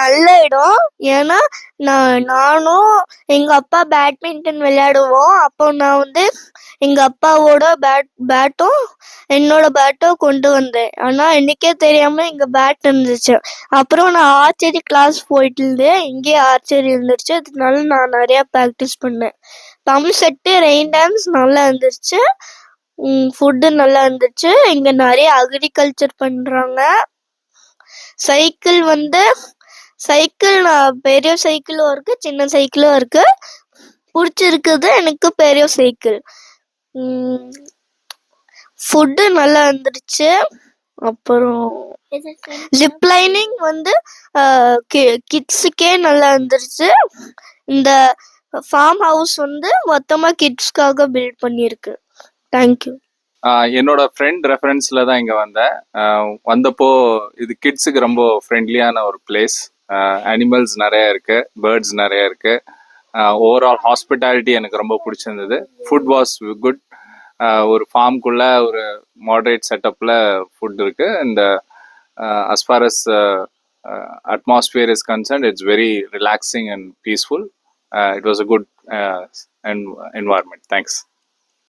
நல்ல இடம். ஏன்னா நானும் எங்க அப்பா பேட்மிண்டன் விளையாடுவோம். அப்போ நான் வந்து எங்க அப்பாவோட பேட்டும் என்னோட பேட்டும் கொண்டு வந்தேன். ஆனா எனக்கே தெரியாம இங்க பேட் இருந்துச்சு. அப்புறம் நான் ஆர்ச்சரி கிளாஸ் போயிட்டு இருந்தேன். இங்கேயே ஆர்ச்சரி இருந்துச்சு. அதனால நான் நிறைய ப்ராக்டிஸ் பண்ணேன். பம்ப் செட்டு, ரெயின் டான்ஸ் நல்லா இருந்துச்சு. ஃபுட்டு நல்லா இருந்துச்சு. இங்க நிறைய அக்ரிகல்ச்சர் பண்றாங்க. சைக்கிள் பெரிய சைக்கிளும் இருக்கு, சின்ன சைக்கிளும் இருக்கு. பிடிச்சிருக்குது எனக்கு பெரிய சைக்கிள். ஃபுட்டு நல்லா இருந்துச்சு. அப்புறம் ஜிப் லைனிங் வந்து கிட்ஸுக்கே நல்லா இருந்துச்சு. இந்த ஃபார்ம் ஹவுஸ் வந்து மொத்தமா கிட்ஸ்க்காக பில்ட் பண்ணிருக்கு. தேங்க்யூ. என்னோட ஃப்ரெண்ட் ரெஃபரன்ஸ்ல தான் இங்க வந்தேன். வந்தப்போ இது கிட்ஸுக்கு ரொம்ப ஃப்ரெண்ட்லியான ஒரு பிளேஸ். அனிமல்ஸ் நிறைய இருக்கு, பேர்ட்ஸ் நிறைய இருக்கு. ஓவரால் ஹாஸ்பிட்டாலிட்டி எனக்கு ரொம்ப பிடிச்சிருந்தது. Food was good. ஒரு ஃபார்ம்குள்ள ஒரு மாடரேட் செட்டப்ல ஃபுட் இருக்கு. இந்த as far as atmosphere is concerned, it's very relaxing and peaceful. It was a good environment. Thanks.